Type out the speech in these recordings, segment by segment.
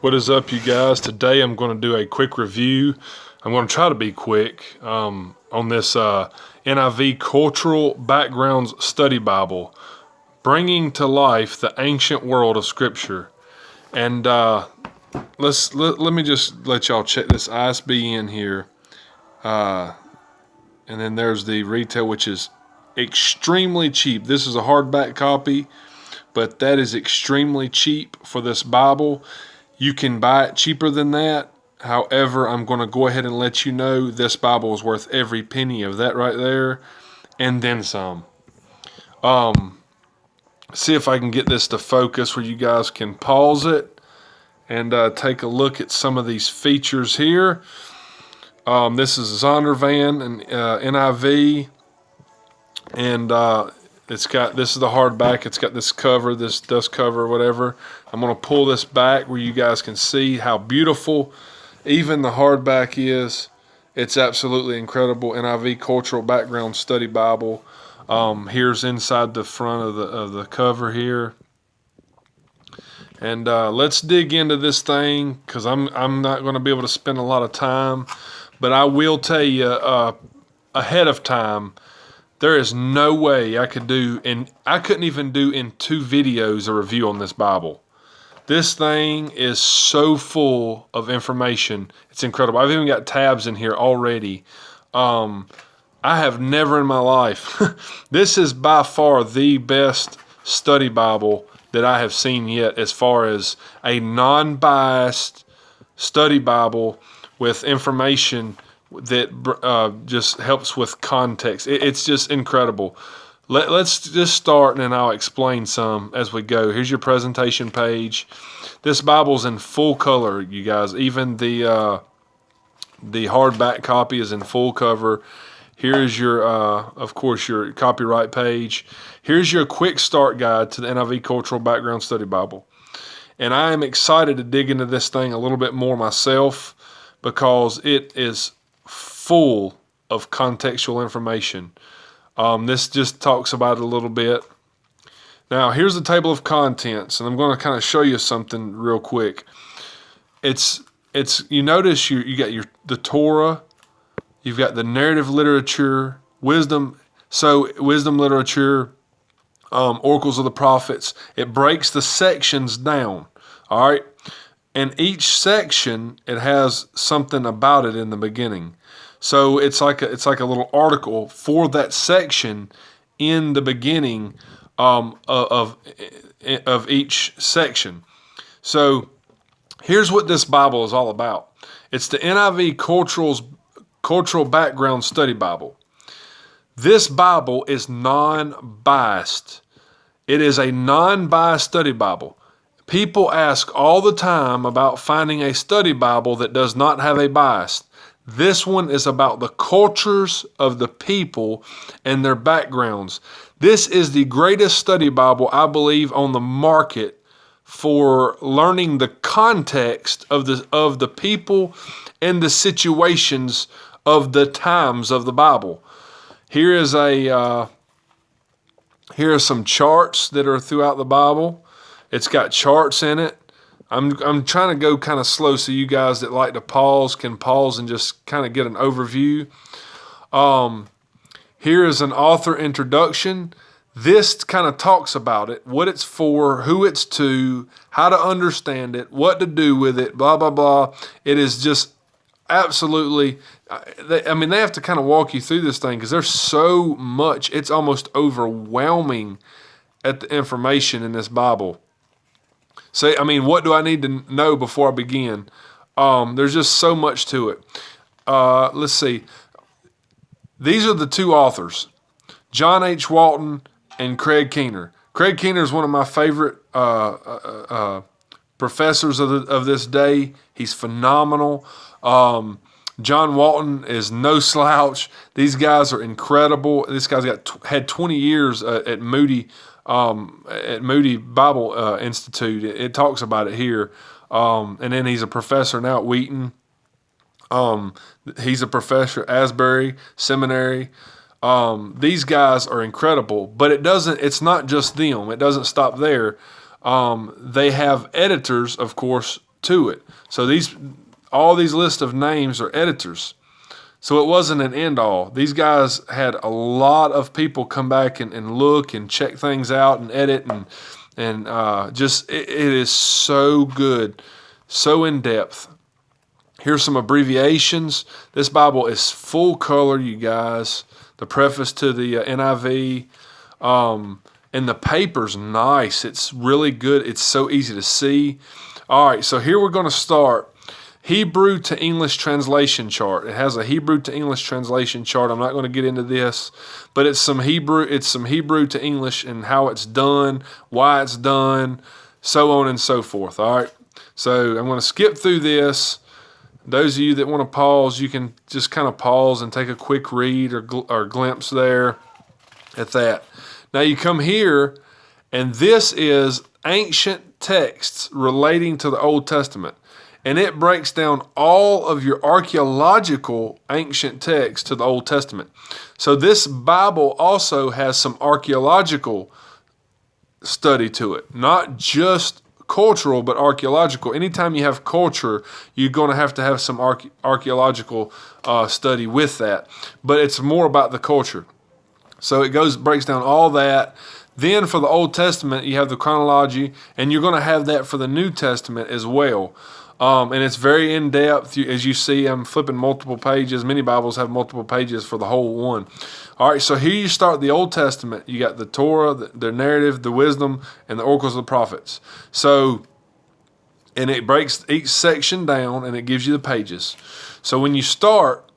What is up, you guys? Today I'm going to do a quick review. I'm going to try to be quick on this NIV Cultural Backgrounds Study Bible, bringing to life the ancient world of Scripture. And let me just let y'all check this ISBN here, and then there's the retail, which is extremely cheap. This is a hardback copy, but that is extremely cheap for this Bible. You can buy it cheaper than that. However, I'm going to go ahead and let you know this Bible is worth every penny of that right there, and then some. See if I can get this to focus where you guys can pause it and take a look at some of these features here. This is Zondervan and NIV, and this is the hardback. It's got this cover, this dust cover, whatever. I'm going to pull this back where you guys can see how beautiful even the hardback is. It's absolutely incredible. NIV Cultural Background Study Bible. Here's inside the front of the cover here. And let's dig into this thing, because I'm not going to be able to spend a lot of time, but I will tell you ahead of time, there is no way I could do, and I couldn't even do in 2 videos a review on this Bible. This thing is so full of information. It's incredible. I've even got tabs in here already. I have never in my life, this is by far the best study Bible that I have seen yet, as far as a non-biased study Bible with information that just helps with context. It's just incredible. Let's just start, and then I'll explain some as we go. Here's your presentation page. This Bible's in full color, you guys. Even the hardback copy is in full cover. Here's your, of course, your copyright page. Here's your quick start guide to the NIV Cultural Background Study Bible. And I am excited to dig into this thing a little bit more myself, because it is full of contextual information. This just talks about it a little bit. Now, here's the table of contents, and I'm going to kind of show you something real quick. You notice you got the Torah, you've got the narrative literature, wisdom literature, oracles of the prophets. It breaks the sections down, all right? And each section, it has something about it in the beginning. So it's like a little article for that section in the beginning of each section. So here's what this Bible is all about. It's the NIV Cultural Background Study Bible. This Bible is non-biased. It is a non-biased study Bible. People ask all the time about finding a study Bible that does not have a bias. This one is about the cultures of the people and their backgrounds. This is the greatest study Bible, I believe, on the market for learning the context of the people and the situations of the times of the Bible. Here are some charts that are throughout the Bible. It's got charts in it. I'm trying to go kind of slow so you guys that like to pause can pause and just kind of get an overview. Here is an author introduction. This kind of talks about it, what it's for, who it's to, how to understand it, what to do with it, blah, blah, blah. It is just absolutely, they have to kind of walk you through this thing because there's so much. It's almost overwhelming at the information in this Bible. What do I need to know before I begin? There's just so much to it. Let's see. These are the 2 authors, John H. Walton and Craig Keener. Craig Keener is one of my favorite professors of this day. He's phenomenal. John Walton is no slouch. These guys are incredible. This guy's had 20 years at Moody Bible Institute. It talks about it here. And then he's a professor now at Wheaton. He's a professor at Asbury Seminary. These guys are incredible, but it's not just them. It doesn't stop there. They have editors, of course, to it. So all these lists of names are editors. So it wasn't an end all. These guys had a lot of people come back and look and check things out and edit and it is so good, so in depth. Here's some abbreviations. This Bible is full color, you guys. The preface to the NIV. And the paper's nice. It's really good. It's so easy to see. All right, so here we're going to start. Hebrew to English translation chart. It has a Hebrew to English translation chart. I'm not going to get into this, but it's some Hebrew to English and how it's done, why it's done, so on and so forth. All right. So I'm going to skip through this. Those of you that want to pause, you can just kind of pause and take a quick read or glimpse there at that. Now you come here, and this is ancient texts relating to the Old Testament. And it breaks down all of your archaeological ancient texts to the Old Testament. So this Bible also has some archaeological study to it, not just cultural, but archaeological. Anytime you have culture, you're going to have some archaeological study with that. But it's more about the culture. So it breaks down all that. Then for the Old Testament, you have the chronology, and you're going to have that for the New Testament as well. And it's very in-depth. As you see, I'm flipping multiple pages. Many Bibles have multiple pages for the whole one. All right, so here you start the Old Testament. You got the Torah, the narrative, the wisdom, and the oracles of the prophets. So, and it breaks each section down, and it gives you the pages. So when you start,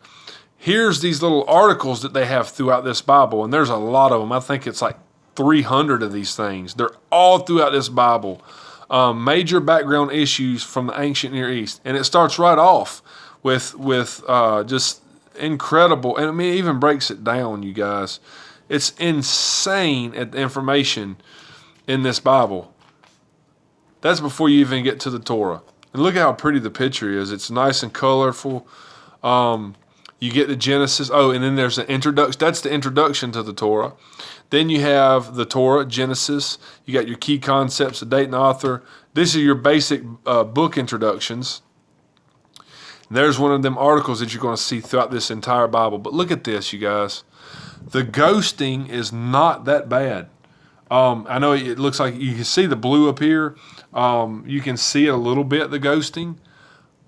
here's these little articles that they have throughout this Bible, and there's a lot of them. I think it's like 300 of these things. They're all throughout this Bible. Major background issues from the ancient Near East. And it starts right off with just incredible, and I mean, it even breaks it down, you guys. It's insane at the information in this Bible. That's before you even get to the Torah. And look at how pretty the picture is. It's nice and colorful. You get the Genesis. Oh, and then there's an introduction. That's the introduction to the Torah. Then you have the Torah, Genesis. You got your key concepts, the date and author. These are your basic book introductions. There's one of them articles that you're going to see throughout this entire Bible. But look at this, you guys. The ghosting is not that bad. I know it looks like you can see the blue up here. You can see it a little bit, the ghosting.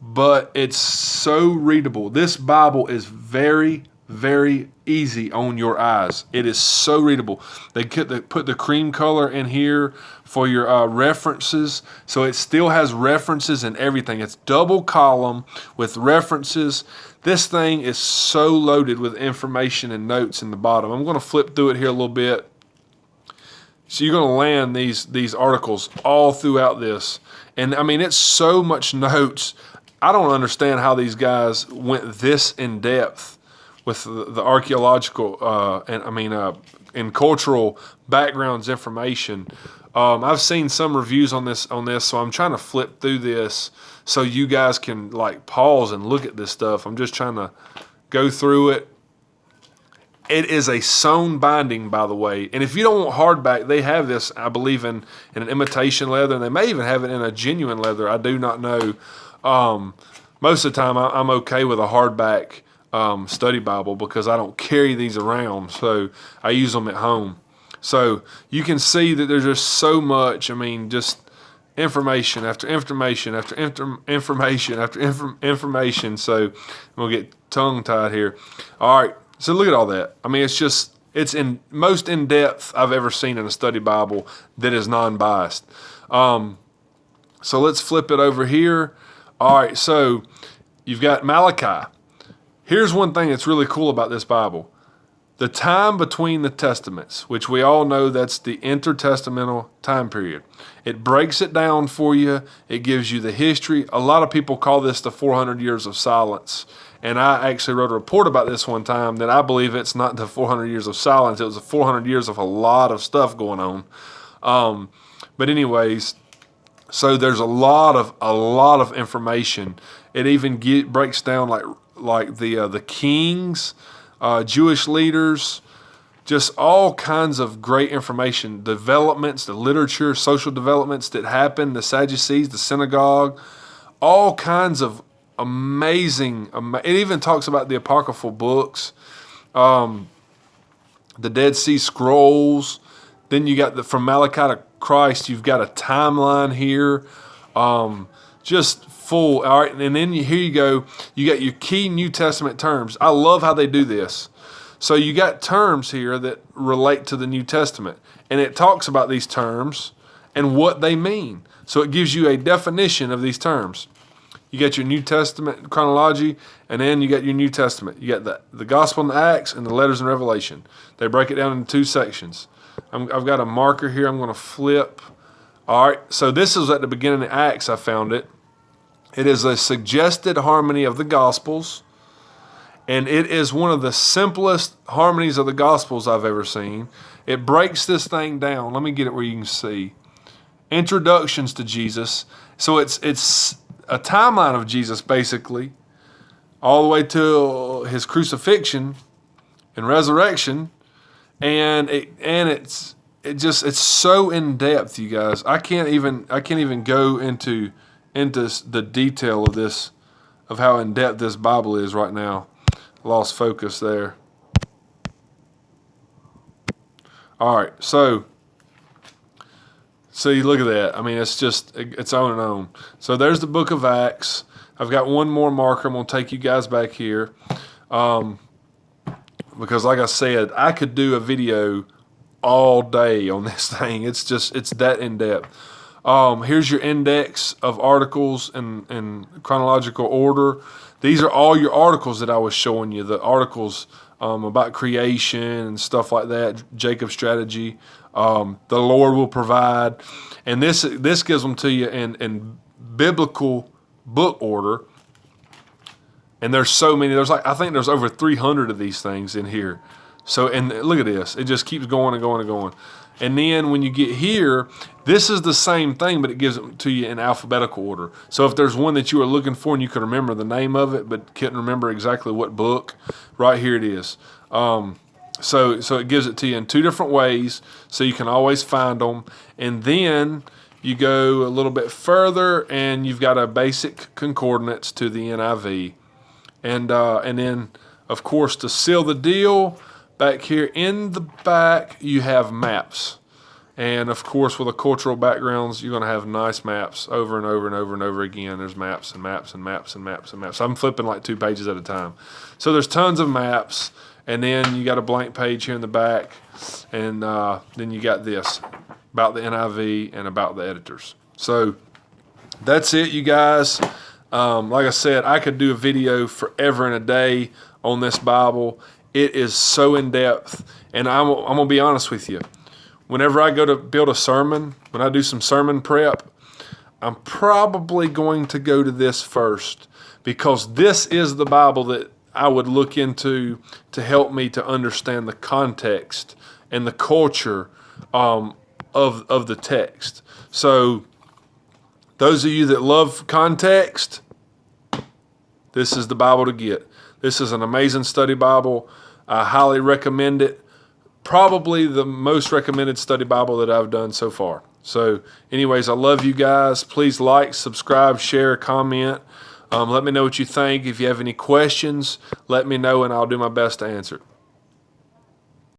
But it's so readable. This Bible is very, very easy on your eyes. It is so readable. They put the cream color in here for your references. So it still has references and everything. It's double column with references. This thing is so loaded with information and notes in the bottom. I'm going to flip through it here a little bit. So you're going to land these articles all throughout this. And I mean, it's so much notes. I don't understand how these guys went this in depth with the archaeological and cultural backgrounds information. I've seen some reviews on this, so I'm trying to flip through this so you guys can like pause and look at this stuff. I'm just trying to go through it. It is a sewn binding, by the way. And if you don't want hardback, they have this, I believe, in an imitation leather, and they may even have it in a genuine leather. I do not know. Most of the time, I'm okay with a hardback study Bible because I don't carry these around, so I use them at home. So you can see that there's just so much. I mean, just information after information after information after information. So I'm gonna get tongue-tied here. All right. So look at all that. I mean, it's in most in depth I've ever seen in a study Bible that is non-biased. So let's flip it over here. All right, so you've got Malachi. Here's one thing that's really cool about this Bible. The time between the testaments, which we all know that's the intertestamental time period. It breaks it down for you. It gives you the history. A lot of people call this the 400 years of silence. And I actually wrote a report about this one time that I believe it's not the 400 years of silence. It was the 400 years of a lot of stuff going on. But anyways, so there's a lot of information. It even breaks down like the kings, Jewish leaders, just all kinds of great information, developments, the literature, social developments that happened, the Sadducees, the synagogue, all kinds of amazing. It even talks about the apocryphal books, the Dead Sea Scrolls. Then you got from Malachi to Christ. You've got a timeline here, just full. All right, and then here you go. You got your key New Testament terms. I love how they do this. So you got terms here that relate to the New Testament, and it talks about these terms and what they mean. So it gives you a definition of these terms. You got your New Testament chronology, and then you got your New Testament. You got the Gospel and the Acts and the letters and Revelation. They break it down into two sections. I've got a marker here. I'm going to flip. All right, so this is at the beginning of Acts. I found it. It is a suggested harmony of the Gospels, and it is one of the simplest harmonies of the Gospels I've ever seen. It breaks this thing down. Let me get it where you can see. Introductions to Jesus. So it's a timeline of Jesus, basically, all the way to his crucifixion and resurrection, and it's so in depth, you guys. I can't even go into the detail of this, of how in depth this Bible is right now. Lost focus there. All right, so you look at that. I mean, it's on and on. So there's the book of Acts. I've got one more marker. I'm going to take you guys back here. Because like I said, I could do a video all day on this thing. It's that in depth. Here's your index of articles in chronological order. These are all your articles that I was showing you. The articles about creation and stuff like that, Jacob's strategy. The Lord will provide. And this gives them to you in biblical book order. And there's so many. I think there's over 300 of these things in here. So, and look at this. It just keeps going and going and going. And then when you get here, this is the same thing, but it gives it to you in alphabetical order. So if there's one that you were looking for and you could remember the name of it, but couldn't remember exactly what book, right here it is. So it gives it to you in two different ways, so you can always find them. And then you go a little bit further, and you've got a basic concordance to the NIV. And then, of course, to seal the deal, back here in the back, you have maps. And, of course, with the cultural backgrounds, you're going to have nice maps over and over and over and over again. There's maps and maps and maps and maps and maps. I'm flipping like 2 pages at a time. So there's tons of maps. And then you got a blank page here in the back. And then you got this about the NIV and about the editors. So that's it, you guys. Like I said, I could do a video forever and a day on this Bible. It is so in depth. And I'm going to be honest with you. Whenever I go to build a sermon, when I do some sermon prep, I'm probably going to go to this first, because this is the Bible that I would look into to help me to understand the context and the culture of the text. So those of you that love context, this is the Bible to get. This is an amazing study Bible. I highly recommend it. Probably the most recommended study Bible that I've done so far. So anyways, I love you guys. Please like, subscribe, share, comment. Let me know what you think. If you have any questions, let me know and I'll do my best to answer.